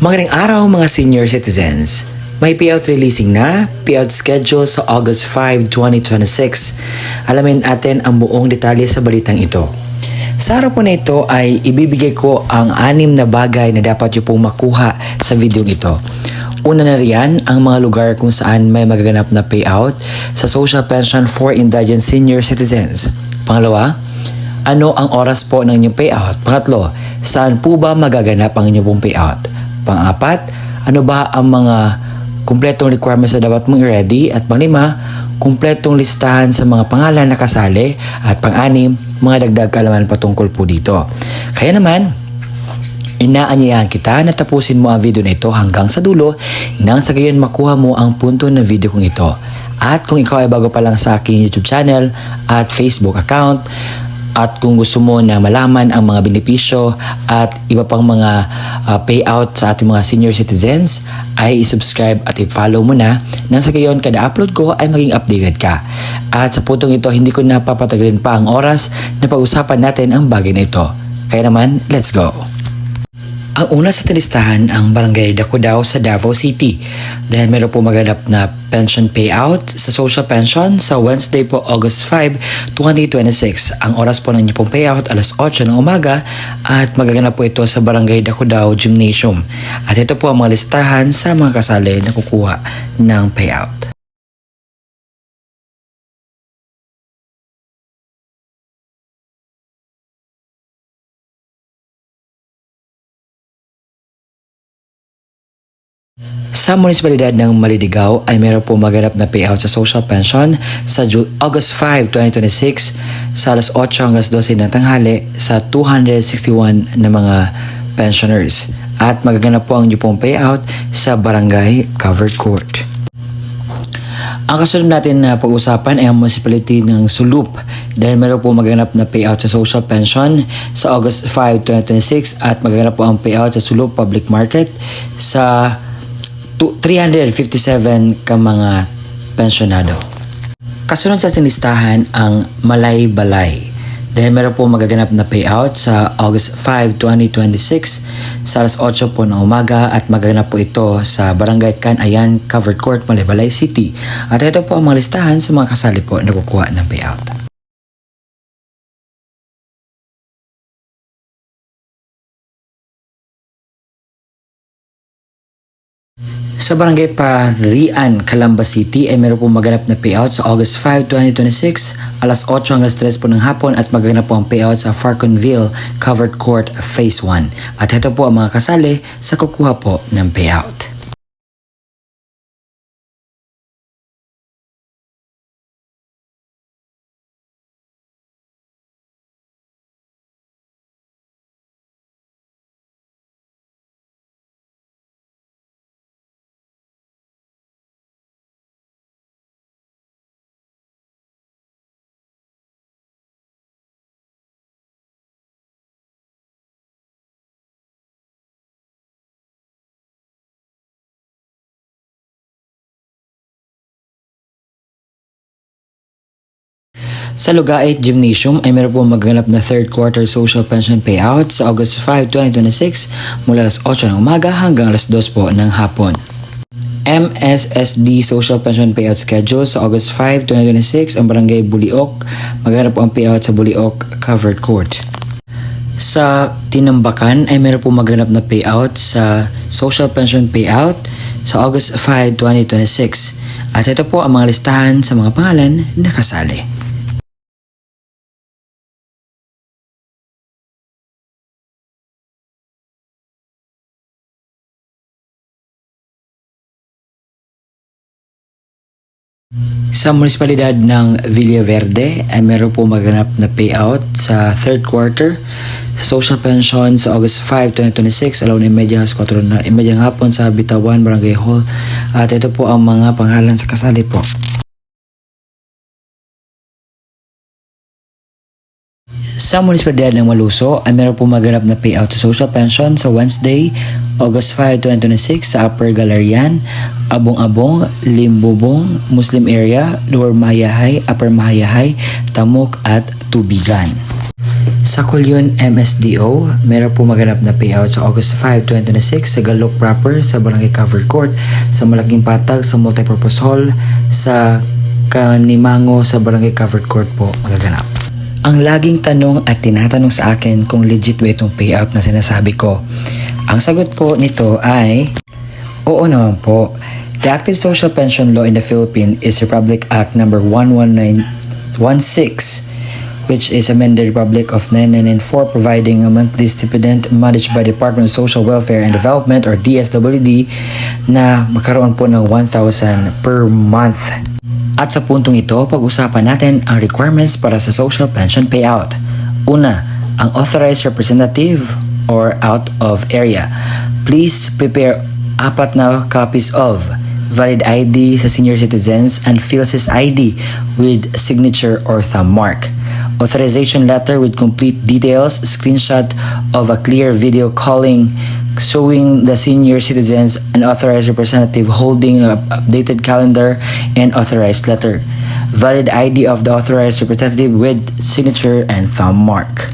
Magandang araw mga senior citizens. May payout releasing na, payout schedule sa August 5, 2026. Alamin natin ang buong detalye sa balitang ito. Sa araw po na ito ay ibibigay ko ang 6 na bagay na dapat nyo pong makuha sa video ito. Una na riyan ang mga lugar kung saan may magaganap na payout sa social pension for indigent senior citizens. Pangalawa, ano ang oras po ng inyong payout? Pangatlo, saan po ba magaganap ang inyong pong payout? Pang-apat, ano ba ang mga kumpletong requirements na dapat mong i-ready? At pang-5, kumpletong listahan sa mga pangalan na kasali. At pang-6, mga dagdag kaalaman patungkol po dito. Kaya naman, inaanyayahan kita na tapusin mo ang video na ito hanggang sa dulo nang sa gayon makuha mo ang punto ng video kong ito. At kung ikaw ay bago pa lang sa aking YouTube channel at Facebook account, at kung gusto mo na malaman ang mga benepisyo at iba pang mga payout sa ating mga senior citizens, ay i-subscribe at i-follow mo na nang sa gayon kada upload ko ay maging updated ka. At sa putong ito, hindi ko na papatagalin pa ang oras na pag-usapan natin ang bagay na ito. Kaya naman, let's go! Ang una sa tilistahan ang Barangay Dakudao sa Davao City dahil meron po maganap na pension payout sa social pension sa Wednesday po August 5, 2026. Ang oras po ng inyong pong payout alas 8 ng umaga at magaganap po ito sa Barangay Dakudao Gymnasium. At ito po ang mga listahan sa mga kasali na kukuha ng payout. Sa munisipalidad ng Malidigaw ay meron po maganap na payout sa social pension sa August 5, 2026 sa alas 8 hanggang 12 ng tanghali sa 261 na mga pensioners. At magaganap po ang inyong pong payout sa Barangay Covered Court. Ang kasunod natin na pag-usapan ay ang municipality ng Sulup dahil meron po magaganap na payout sa social pension sa August 5, 2026 at magaganap po ang payout sa Sulup Public Market sa 357 ka mga pensyonado. Kasunod sa listahan ang Malay Balay dahil meron po magaganap na payout sa August 5, 2026 sa alas 8 po ng umaga at magaganap po ito sa Barangay Canayan Covered Court, Malay Balay City. At ito po ang mga listahan sa mga kasali po na kukuha ng payout. Sa Barangay Parian, Calamba City ay meron po maganap na payout sa August 5, 2026 alas 8 hanggang 3 po ng hapon at maganap po ang payout sa Farconville Covered Court Phase 1. At ito po ang mga kasali sa kukuha po ng payout. Sa Lugait Gymnasium ay meron po magaganap na third quarter social pension payout sa August 5, 2026 mula alas 8 ng umaga hanggang alas 2 po ng hapon. MSSD Social Pension Payout Schedule sa August 5, 2026 ang Barangay Buliok, magaganap po ang payout sa Buliok Covered Court. Sa Tinambakan ay meron po maganap na payout sa social pension payout sa August 5, 2026 at ito po ang mga listahan sa mga pangalan na kasali. Sa munisipalidad ng Villaverde ay meron po maganap na payout sa third quarter sa social pension sa August 5, 2026 alaw na imedya 4 na imedya hapon sa Bitawan Barangay Hall at ito po ang mga pangalan sa kasali po. Sa munisipalidad ng Maluso ay meron po maganap na payout sa social pension sa Wednesday, August 5, 2026 sa Upper Galerian, Abong-Abong, Limbubong, Muslim Area, Lower Mahayahay, Upper Mahayahay, Tamok at Tubigan. Sa Kulyon MSDO, meron po maganap na payout sa August 5, 2026 sa Galok proper, sa Barangay Covered Court, sa Malaking Patag, sa Multipurpose Hall, sa Kanimango, sa Barangay Covered Court po magaganap. Ang laging tanong at tinatanong sa akin kung legit ba itong payout na sinasabi ko. Ang sagot po nito ay oo naman po. The Active Social Pension Law in the Philippines is Republic Act number 11916, which is amended Republic of 1994, providing a monthly stipend managed by Department of Social Welfare and Development or DSWD na magkaroon po ng 1,000 per month. At sa puntong ito, pag-usapan natin ang requirements para sa social pension payout. Una, ang authorized representative or out of area. Please prepare 4 na copies of valid ID sa senior citizens and PhilSys ID with signature or thumb mark. Authorization letter with complete details, screenshot of a clear video calling showing the senior citizens an authorized representative holding an updated calendar and authorized letter. Valid ID of the authorized representative with signature and thumb mark.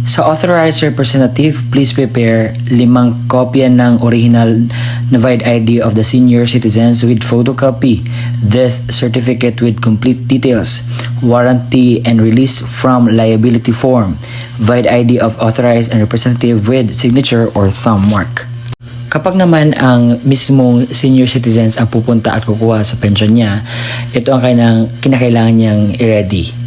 Sa authorized representative, please prepare 5 kopya ng original na valid ID of the senior citizens with photocopy, death certificate with complete details, warranty and release from liability form, valid ID of authorized and representative with signature or thumb mark. Kapag naman ang mismong senior citizens ang pupunta at kukuha sa pension niya, ito ang kinakailangan niyang i-ready.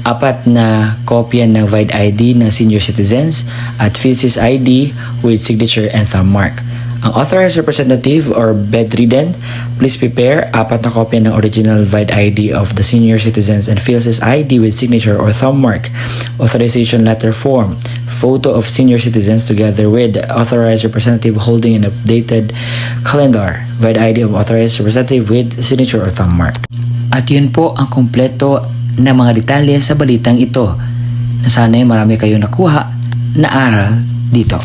4 na kopya ng valid ID ng senior citizens at PhilSys ID with signature and thumb mark. Ang authorized representative or bedridden, please prepare 4 na kopya ng original valid ID of the senior citizens and PhilSys ID with signature or thumb mark, authorization letter form, photo of senior citizens together with authorized representative holding an updated calendar, valid ID of authorized representative with signature or thumb mark. At yun po ang kumpleto na mga detalye sa balitang ito na sana'y marami kayong nakuha na aral dito.